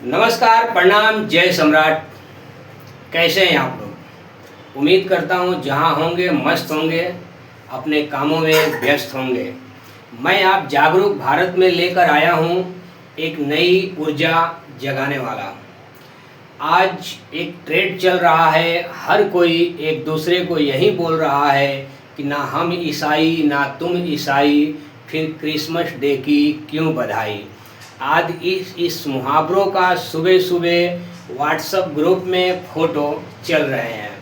नमस्कार, प्रणाम, जय सम्राट। कैसे हैं आप लोग? उम्मीद करता हूँ जहाँ होंगे मस्त होंगे, अपने कामों में व्यस्त होंगे। मैं आप जागरूक भारत में लेकर आया हूँ एक नई ऊर्जा जगाने वाला। आज एक ट्रेंड चल रहा है, हर कोई एक दूसरे को यही बोल रहा है कि ना हम ईसाई ना तुम ईसाई, फिर क्रिसमस डे की क्यों बधाई। आज इस मुहावरों का सुबह सुबह व्हाट्सएप ग्रुप में फ़ोटो चल रहे हैं।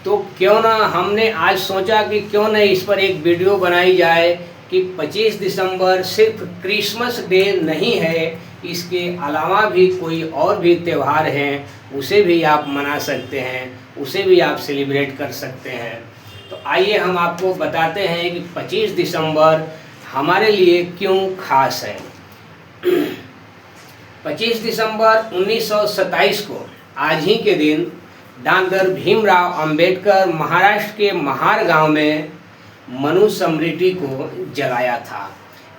तो क्यों ना हमने आज सोचा कि क्यों ना इस पर एक वीडियो बनाई जाए कि 25 दिसंबर सिर्फ क्रिसमस डे नहीं है, इसके अलावा भी कोई और भी त्यौहार हैं, उसे भी आप मना सकते हैं, उसे भी आप सेलिब्रेट कर सकते हैं। तो आइए हम आपको बताते हैं कि 25 दिसंबर हमारे लिए क्यों खास है। 25 दिसंबर 1927 को आज ही के दिन डॉक्टर भीमराव अंबेडकर महाराष्ट्र के महार गांव में मनुस्मृति को जलाया था।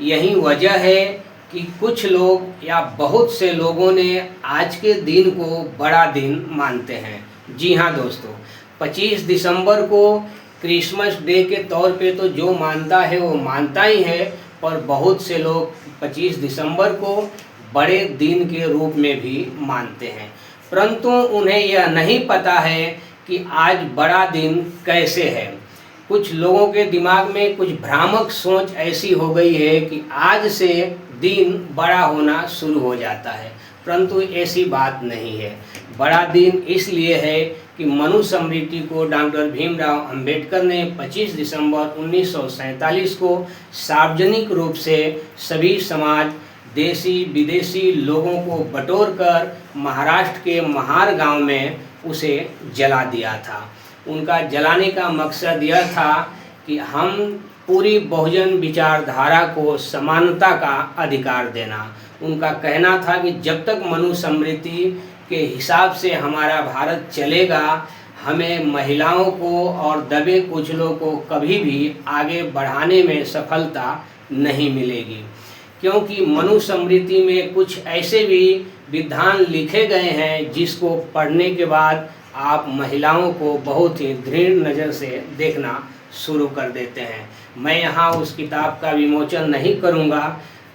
यही वजह है कि कुछ लोग या बहुत से लोगों ने आज के दिन को बड़ा दिन मानते हैं। जी हाँ दोस्तों, 25 दिसंबर को क्रिसमस डे के तौर पे तो जो मानता है वो मानता ही है, पर बहुत से लोग 25 दिसंबर को बड़े दिन के रूप में भी मानते हैं। परंतु उन्हें यह नहीं पता है कि आज बड़ा दिन कैसे है। कुछ लोगों के दिमाग में कुछ भ्रामक सोच ऐसी हो गई है कि आज से दिन बड़ा होना शुरू हो जाता है, परंतु ऐसी बात नहीं है। बड़ा दिन इसलिए है कि मनुस्मृति को डॉक्टर भीमराव अंबेडकर ने 25 दिसंबर 1947 को सार्वजनिक रूप से सभी समाज, देशी विदेशी लोगों को बटोर कर महाराष्ट्र के महार गांव में उसे जला दिया था। उनका जलाने का मकसद यह था कि हम पूरी बहुजन विचारधारा को समानता का अधिकार देना। उनका कहना था कि जब तक मनुस्मृति के हिसाब से हमारा भारत चलेगा, हमें महिलाओं को और दबे कुचलों को कभी भी आगे बढ़ाने में सफलता नहीं मिलेगी। क्योंकि मनुस्मृति में कुछ ऐसे भी विधान लिखे गए हैं जिसको पढ़ने के बाद आप महिलाओं को बहुत ही दृढ़ नज़र से देखना शुरू कर देते हैं। मैं यहाँ उस किताब का विमोचन नहीं करूँगा,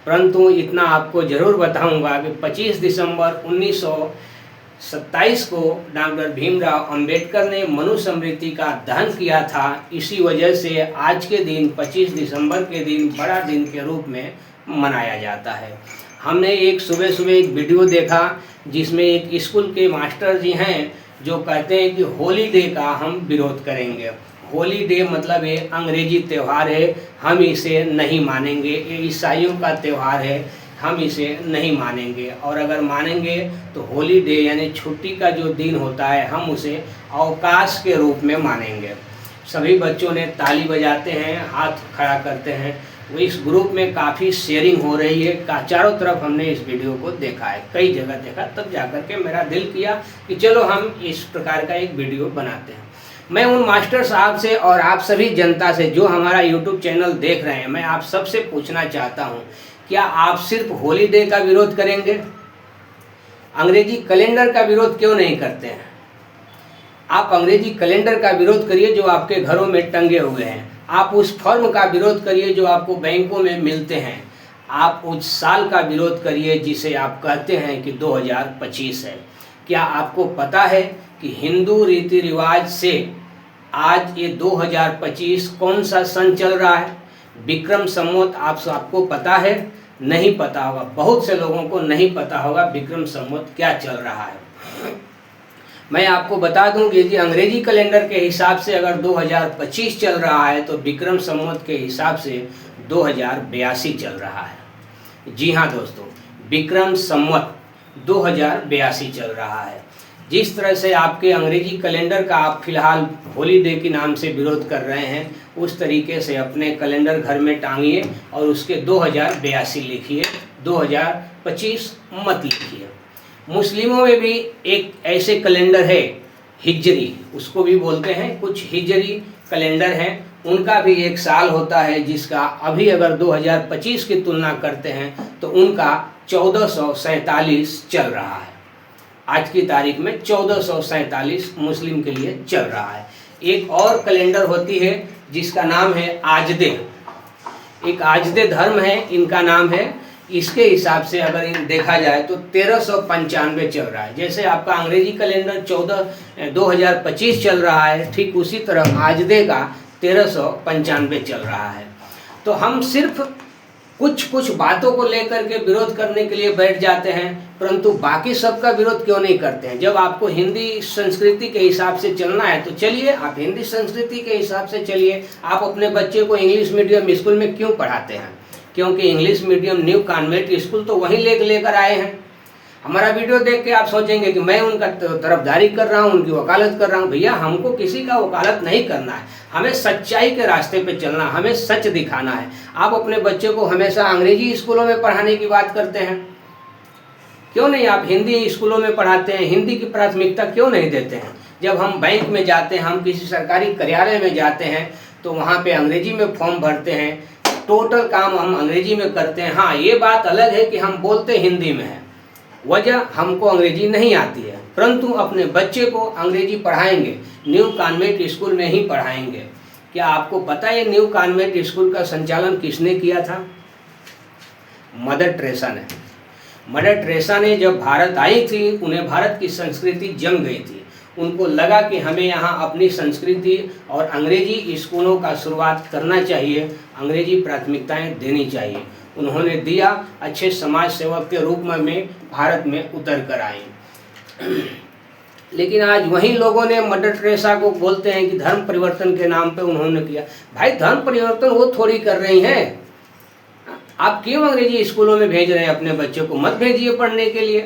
परंतु इतना आपको ज़रूर बताऊँगा कि 25 दिसंबर 1927 को डॉक्टर भीमराव अंबेडकर ने मनुस्मृति का दहन किया था। इसी वजह से आज के दिन 25 दिसंबर के दिन बड़ा दिन के रूप में मनाया जाता है। हमने एक सुबह सुबह एक वीडियो देखा जिसमें एक स्कूल के मास्टर जी हैं जो कहते हैं कि होली डे का हम विरोध करेंगे। होली डे मतलब ये अंग्रेजी त्यौहार है, हम इसे नहीं मानेंगे। ये ईसाइयों का त्यौहार है, हम इसे नहीं मानेंगे। और अगर मानेंगे तो होली डे यानी छुट्टी का जो दिन होता है, हम उसे अवकाश के रूप में मानेंगे। सभी बच्चों ने ताली बजाते हैं, हाथ खड़ा करते हैं। वो इस ग्रुप में काफ़ी शेयरिंग हो रही है। चारों तरफ हमने इस वीडियो को देखा है, कई जगह देखा, तब जाकर के मेरा दिल किया कि चलो हम इस प्रकार का एक वीडियो बनाते हैं। मैं उन मास्टर साहब से और आप सभी जनता से जो हमारा यूट्यूब चैनल देख रहे हैं, मैं आप सबसे पूछना चाहता हूँ, क्या आप सिर्फ होली डे का विरोध करेंगे? अंग्रेजी कैलेंडर का विरोध क्यों नहीं करते हैं? आप अंग्रेजी कैलेंडर का विरोध करिए जो आपके घरों में टंगे हुए हैं। आप उस फॉर्म का विरोध करिए जो आपको बैंकों में मिलते हैं। आप उस साल का विरोध करिए जिसे आप कहते हैं कि 2025 है। क्या आपको पता है कि हिंदू रीति रिवाज से आज ये 2025 कौन सा सन चल रहा है? विक्रम संवत। आपको पता है? नहीं पता होगा, बहुत से लोगों को नहीं पता होगा विक्रम संवत क्या चल रहा है। मैं आपको बता दूं कि यदि अंग्रेजी कैलेंडर के हिसाब से अगर 2025 चल रहा है तो विक्रम संवत के हिसाब से 2082 चल रहा है। जी हाँ दोस्तों, विक्रम संवत 2082 चल रहा है। जिस तरह से आपके अंग्रेजी कैलेंडर का आप फिलहाल होली डे के नाम से विरोध कर रहे हैं, उस तरीके से अपने कैलेंडर घर में टांगिए और उसके 2082 लिखिए, 2025 मत लिखिए। मुस्लिमों में भी एक ऐसे कैलेंडर है, हिजरी उसको भी बोलते हैं, कुछ हिजरी कैलेंडर हैं उनका भी एक साल होता है, जिसका अभी अगर 2025 की तुलना करते हैं तो उनका 1447 चल रहा है। आज की तारीख में 1447 मुस्लिम के लिए चल रहा है। एक और कैलेंडर होती है जिसका नाम है आजदे। एक आजदे धर्म है, इनका नाम है। इसके हिसाब से अगर देखा जाए तो 1395 चल रहा है। जैसे आपका अंग्रेजी कैलेंडर 2025 चल रहा है, ठीक उसी तरह आजदे का 1395 चल रहा है। तो हम सिर्फ कुछ बातों को लेकर के विरोध करने के लिए बैठ जाते हैं, परंतु बाकी सबका विरोध क्यों नहीं करते हैं। जब आपको हिंदी संस्कृति के हिसाब से चलना है तो चलिए, आप हिंदी संस्कृति के हिसाब से चलिए। आप अपने बच्चे को इंग्लिश मीडियम स्कूल में क्यों पढ़ाते हैं? क्योंकि English medium new convent school तो वहीं लेकर आए हैं। हमारा वीडियो देख के आप सोचेंगे कि मैं उनका तरफदारी कर रहा हूँ, उनकी वकालत कर रहा हूँ। भैया, हमको किसी का वकालत नहीं करना है, हमें सच्चाई के रास्ते पे चलना, हमें सच दिखाना है। आप अपने बच्चे को हमेशा अंग्रेजी स्कूलों में पढ़ाने की बात करते हैं, क्यों नहीं आप हिंदी स्कूलों में पढ़ाते हैं? हिंदी की प्राथमिकता क्यों नहीं देते हैं? जब हम बैंक में जाते हैं, हम किसी सरकारी कार्यालय में जाते हैं तो वहाँ पे अंग्रेजी में फॉर्म भरते हैं, टोटल काम हम अंग्रेजी में करते हैं। हाँ, ये बात अलग है कि हम बोलते हिंदी में हैं, वजह हमको अंग्रेजी नहीं आती है, परंतु अपने बच्चे को अंग्रेजी पढ़ाएंगे, न्यू कॉन्वेंट स्कूल में ही पढ़ाएंगे। क्या आपको पता है न्यू कॉन्वेंट स्कूल का संचालन किसने किया था? मदर टेरेसा ने। मदर टेरेसा ने जब भारत आई थी, उन्हें भारत की संस्कृति जम गई थी। उनको लगा कि हमें यहाँ अपनी संस्कृति और अंग्रेजी स्कूलों का शुरुआत करना चाहिए, अंग्रेजी प्राथमिकताएं देनी चाहिए। उन्होंने दिया, अच्छे समाज सेवक के रूप में भारत में उतर कर आई। लेकिन आज वही लोगों ने मदर टेरेसा को बोलते हैं कि धर्म परिवर्तन के नाम पे उन्होंने किया। भाई, धर्म परिवर्तन वो थोड़ी कर रही हैं। आप क्यों अंग्रेजी स्कूलों में भेज रहे हैं अपने बच्चों को? मत भेजिए पढ़ने के लिए।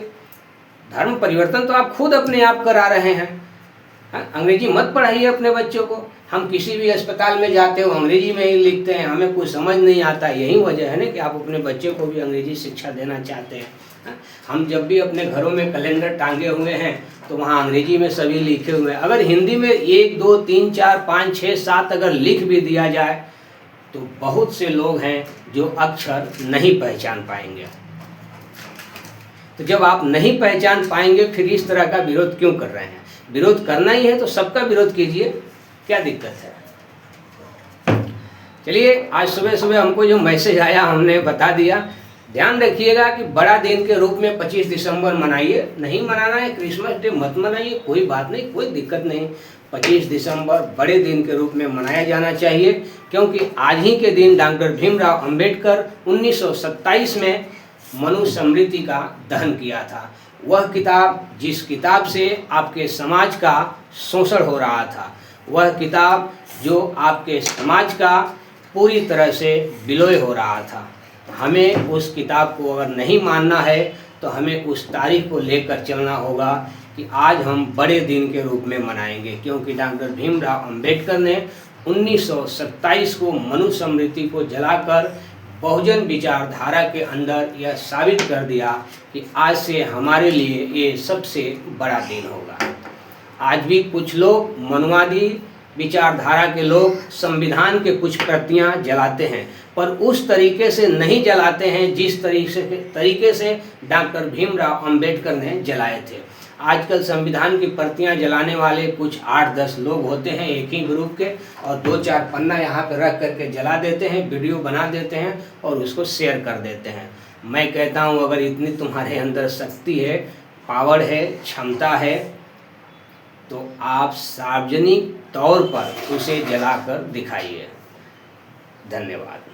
धर्म परिवर्तन तो आप खुद अपने आप करा रहे हैं। अंग्रेजी मत पढ़ाइए अपने बच्चों को। हम किसी भी अस्पताल में जाते हो अंग्रेजी में ही लिखते हैं, हमें कुछ समझ नहीं आता। यही वजह है ना कि आप अपने बच्चे को भी अंग्रेजी शिक्षा देना चाहते हैं। हम जब भी अपने घरों में कैलेंडर टांगे हुए हैं तो वहाँ अंग्रेजी में सभी लिखे हुए हैं। अगर हिंदी में 1 2 3 4 5 6 7 अगर लिख भी दिया जाए तो बहुत से लोग हैं जो अक्षर नहीं पहचान पाएंगे। तो जब आप नहीं पहचान पाएंगे, फिर इस तरह का विरोध क्यों कर रहे हैं? विरोध करना ही है तो सबका विरोध कीजिए, क्या दिक्कत है? चलिए, आज सुबह सुबह हमको जो मैसेज आया हमने बता दिया। ध्यान रखिएगा कि बड़ा दिन के रूप में 25 दिसंबर मनाइए। नहीं मनाना है, क्रिसमस डे मत मनाइए, कोई बात नहीं, कोई दिक्कत नहीं। 25 दिसंबर बड़े दिन के रूप में मनाया जाना चाहिए, क्योंकि आज ही के दिन डॉक्टर भीमराव अंबेडकर 1927 में मनुस्मृति का दहन किया था। वह किताब, जिस किताब से आपके समाज का शोषण हो रहा था, वह किताब जो आपके समाज का पूरी तरह से विलय हो रहा था, हमें उस किताब को अगर नहीं मानना है तो हमें उस तारीख को लेकर चलना होगा कि आज हम बड़े दिन के रूप में मनाएंगे, क्योंकि डॉक्टर भीमराव अंबेडकर ने 1927 को मनुस्मृति को जलाकर बहुजन विचारधारा के अंदर यह साबित कर दिया कि आज से हमारे लिए ये सबसे बड़ा दिन होगा। आज भी कुछ लोग, मनुवादी विचारधारा के लोग, संविधान के कुछ प्रतियां जलाते हैं, पर उस तरीके से नहीं जलाते हैं जिस तरीके से डॉक्टर भीमराव अंबेडकर ने जलाए थे। आजकल संविधान की प्रतियां जलाने वाले कुछ 8-10 लोग होते हैं एक ही ग्रुप के, और 2-4 पन्ना यहाँ पर रख करके जला देते हैं, वीडियो बना देते हैं और उसको शेयर कर देते हैं। मैं कहता हूँ, अगर इतनी तुम्हारे अंदर शक्ति है, पावर है, क्षमता है, तो आप सार्वजनिक तौर पर उसे जलाकर दिखाइए। धन्यवाद।